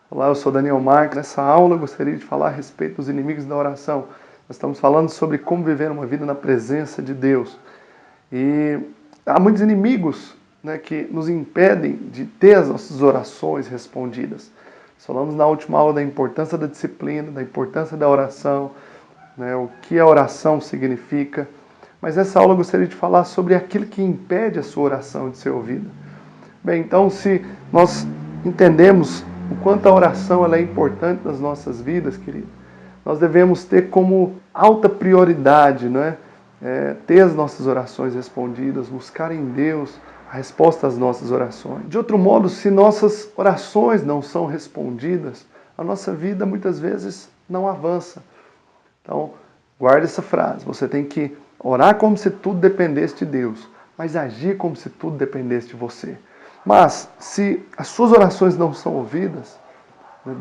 Olá, eu sou Daniel Marques. Nessa aula eu gostaria de falar a respeito dos inimigos da oração. Nós estamos falando sobre como viver uma vida na presença de Deus. E há muitos inimigos, que nos impedem de ter as nossas orações respondidas. Nós falamos na última aula da importância da disciplina, da importância da oração, o que a oração significa. Mas nessa aula eu gostaria de falar sobre aquilo que impede a sua oração de ser ouvida. Bem, então se nós entendemos o quanto a oração ela é importante nas nossas vidas, querido, nós devemos ter como alta prioridade, ter as nossas orações respondidas, buscar em Deus a resposta às nossas orações. De outro modo, se nossas orações não são respondidas, a nossa vida muitas vezes não avança. Então, guarde essa frase. Você tem que orar como se tudo dependesse de Deus, mas agir como se tudo dependesse de você. Mas, se as suas orações não são ouvidas,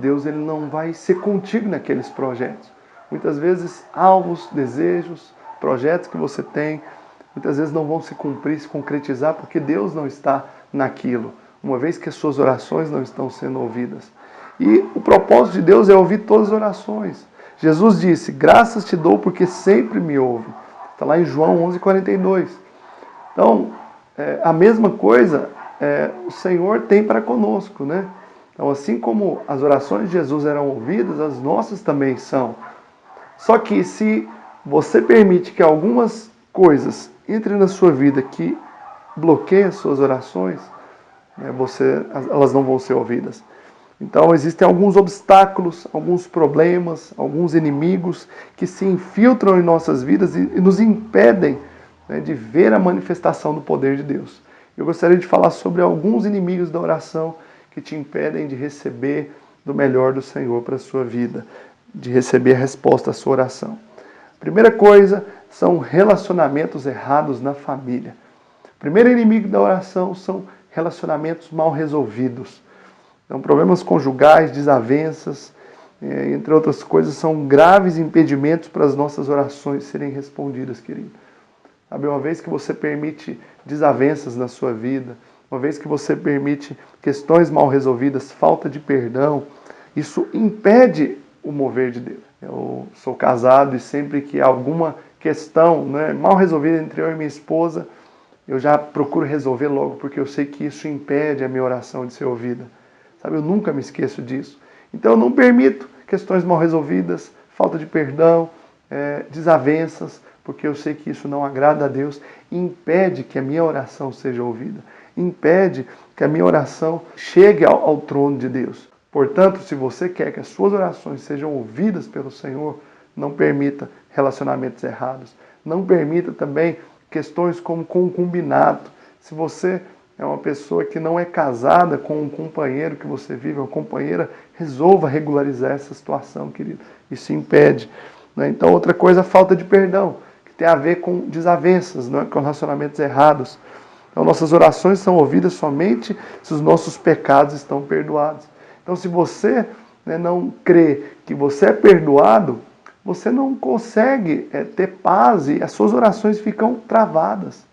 Deus ele não vai ser contigo naqueles projetos. Muitas vezes, alvos, desejos, projetos que você tem, muitas vezes não vão se cumprir, se concretizar, porque Deus não está naquilo, uma vez que as suas orações não estão sendo ouvidas. E o propósito de Deus é ouvir todas as orações. Jesus disse, graças te dou porque sempre me ouve. Está lá em João 11:42. Então, a mesma coisa o Senhor tem para conosco, Então, assim como as orações de Jesus eram ouvidas, as nossas também são. Só que se você permite que algumas coisas entrem na sua vida que bloqueiem as suas orações, elas não vão ser ouvidas. Então, existem alguns obstáculos, alguns problemas, alguns inimigos que se infiltram em nossas vidas e nos impedem de ver a manifestação do poder de Deus. Eu gostaria de falar sobre alguns inimigos da oração que te impedem de receber do melhor do Senhor para a sua vida, de receber a resposta à sua oração. A primeira coisa são relacionamentos errados na família. O primeiro inimigo da oração são relacionamentos mal resolvidos. Então, problemas conjugais, desavenças, entre outras coisas, são graves impedimentos para as nossas orações serem respondidas, querido. Sabe, uma vez que você permite desavenças na sua vida, uma vez que você permite questões mal resolvidas, falta de perdão, isso impede o mover de Deus. Eu sou casado e sempre que há alguma questão mal resolvida entre eu e minha esposa, eu já procuro resolver logo, porque eu sei que isso impede a minha oração de ser ouvida. Sabe, eu nunca me esqueço disso. Então eu não permito questões mal resolvidas, falta de perdão, desavenças, porque eu sei que isso não agrada a Deus e impede que a minha oração seja ouvida. Impede que a minha oração chegue ao trono de Deus. Portanto, se você quer que as suas orações sejam ouvidas pelo Senhor, não permita relacionamentos errados. Não permita também questões como concubinato. Se você é uma pessoa que não é casada com um companheiro que você vive, uma companheira, resolva regularizar essa situação, querido. Isso impede. Então, outra coisa, a falta de perdão, que tem a ver com desavenças, com relacionamentos errados. Então, nossas orações são ouvidas somente se os nossos pecados estão perdoados. Então, se você não crê que você é perdoado, você não consegue ter paz e as suas orações ficam travadas.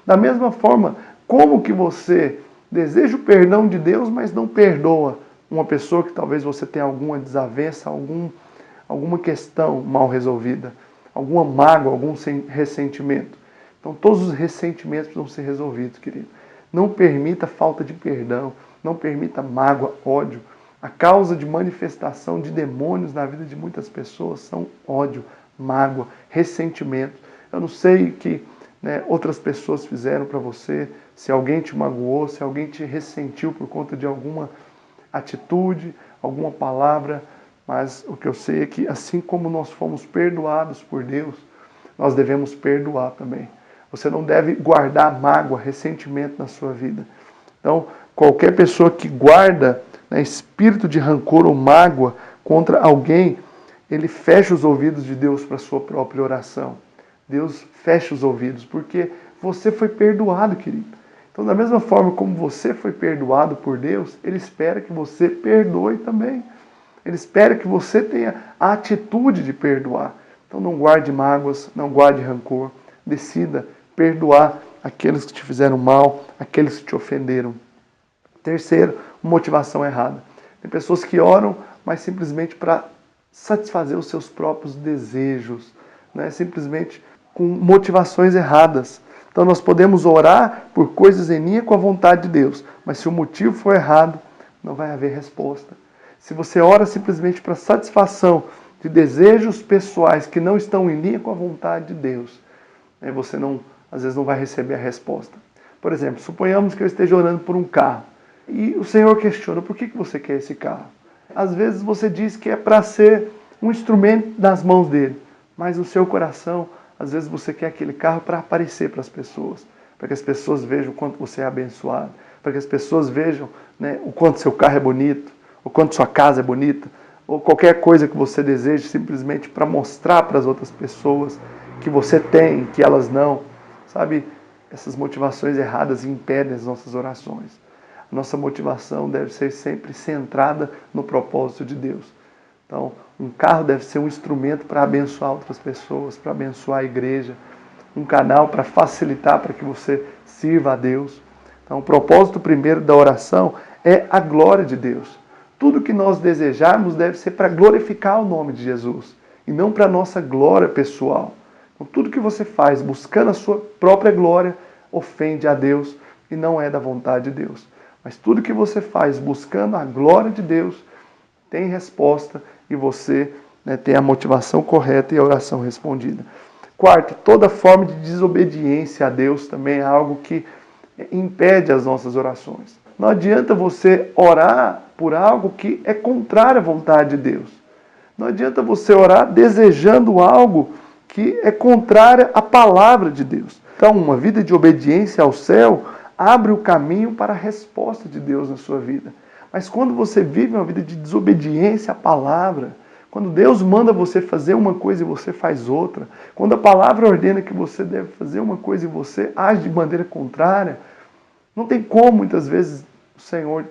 Da mesma forma, como que você deseja o perdão de Deus, mas não perdoa uma pessoa que talvez você tenha alguma desavença, alguma questão mal resolvida, alguma mágoa, algum ressentimento. Então todos os ressentimentos precisam ser resolvidos, querido. Não permita falta de perdão, não permita mágoa, ódio. A causa de manifestação de demônios na vida de muitas pessoas são ódio, mágoa, ressentimento. Eu não sei o que outras pessoas fizeram para você, se alguém te magoou, se alguém te ressentiu por conta de alguma atitude, alguma palavra, mas o que eu sei é que assim como nós fomos perdoados por Deus, nós devemos perdoar também. Você não deve guardar mágoa, ressentimento na sua vida. Então, qualquer pessoa que guarda espírito de rancor ou mágoa contra alguém, ele fecha os ouvidos de Deus para a sua própria oração. Deus fecha os ouvidos, porque você foi perdoado, querido. Então, da mesma forma como você foi perdoado por Deus, Ele espera que você perdoe também. Ele espera que você tenha a atitude de perdoar. Então, não guarde mágoas, não guarde rancor. Decida perdoar aqueles que te fizeram mal, aqueles que te ofenderam. Terceiro, motivação errada. Tem pessoas que oram, mas simplesmente para satisfazer os seus próprios desejos, né? Simplesmente com motivações erradas. Então nós podemos orar por coisas em linha com a vontade de Deus, mas se o motivo for errado, não vai haver resposta. Se você ora simplesmente para satisfação de desejos pessoais que não estão em linha com a vontade de Deus, você às vezes não vai receber a resposta. Por exemplo, suponhamos que eu esteja orando por um carro e o Senhor questiona: por que você quer esse carro? Às vezes você diz que é para ser um instrumento nas mãos dele, mas no seu coração, às vezes você quer aquele carro para aparecer para as pessoas, para que as pessoas vejam o quanto você é abençoado, para que as pessoas vejam, né, o quanto seu carro é bonito, o quanto sua casa é bonita, ou qualquer coisa que você deseje, simplesmente para mostrar para as outras pessoas que você tem, que elas não. Sabe, essas motivações erradas impedem as nossas orações. A nossa motivação deve ser sempre centrada no propósito de Deus. Então, um carro deve ser um instrumento para abençoar outras pessoas, para abençoar a igreja, um canal para facilitar para que você sirva a Deus. Então, o propósito primeiro da oração é a glória de Deus. Tudo que nós desejarmos deve ser para glorificar o nome de Jesus e não para a nossa glória pessoal. Então, tudo que você faz buscando a sua própria glória ofende a Deus e não é da vontade de Deus. Mas tudo que você faz buscando a glória de Deus tem resposta e você, né, tem a motivação correta e a oração respondida. Quarto, toda forma de desobediência a Deus também é algo que impede as nossas orações. Não adianta você orar por algo que é contrário à vontade de Deus. Não adianta você orar desejando algo que é contrário à palavra de Deus. Então, uma vida de obediência ao céu abre o caminho para a resposta de Deus na sua vida. Mas quando você vive uma vida de desobediência à palavra, quando Deus manda você fazer uma coisa e você faz outra, quando a palavra ordena que você deve fazer uma coisa e você age de maneira contrária, não tem como, muitas vezes, o Senhor,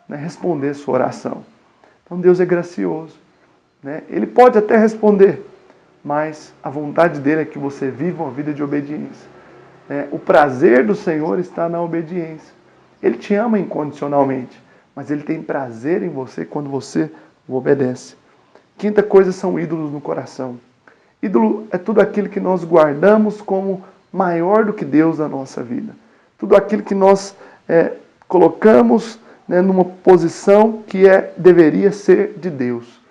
né, responder sua oração. Então Deus é gracioso, né? Ele pode até responder, mas a vontade dele é que você viva uma vida de obediência. O prazer do Senhor está na obediência. Ele te ama incondicionalmente, mas Ele tem prazer em você quando você o obedece. Quinta coisa são ídolos no coração. Ídolo é tudo aquilo que nós guardamos como maior do que Deus na nossa vida. Tudo aquilo que nós colocamos, né, numa posição que deveria ser de Deus.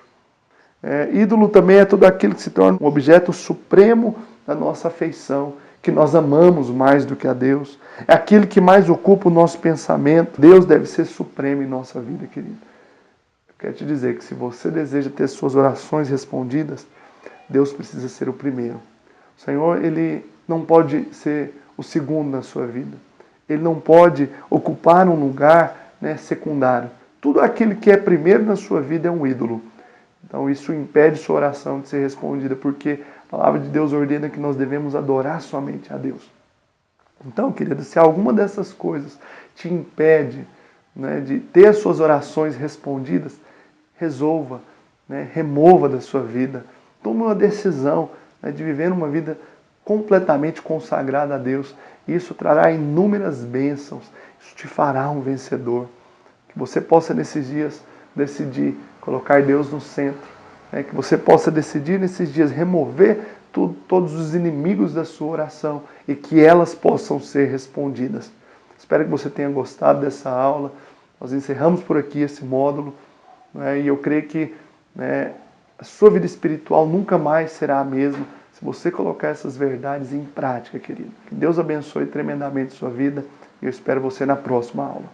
Ídolo também é tudo aquilo que se torna um objeto supremo da nossa afeição, que nós amamos mais do que a Deus. É aquilo que mais ocupa o nosso pensamento. Deus deve ser supremo em nossa vida, querido. Eu quero te dizer que se você deseja ter suas orações respondidas, Deus precisa ser o primeiro. O Senhor, Ele não pode ser o segundo na sua vida. Ele não pode ocupar um lugar, né, secundário. Tudo aquilo que é primeiro na sua vida é um ídolo. Então isso impede sua oração de ser respondida, porque a palavra de Deus ordena que nós devemos adorar somente a Deus. Então, querido, se alguma dessas coisas te impede, né, de ter as suas orações respondidas, resolva, né, remova da sua vida. Tome uma decisão, né, de viver uma vida completamente consagrada a Deus. Isso trará inúmeras bênçãos. Isso te fará um vencedor. Que você possa nesses dias decidir colocar Deus no centro. Que você possa decidir nesses dias remover todos os inimigos da sua oração e que elas possam ser respondidas. Espero que você tenha gostado dessa aula. Nós encerramos por aqui esse módulo, e eu creio que, a sua vida espiritual nunca mais será a mesma se você colocar essas verdades em prática, querido. Que Deus abençoe tremendamente a sua vida e eu espero você na próxima aula.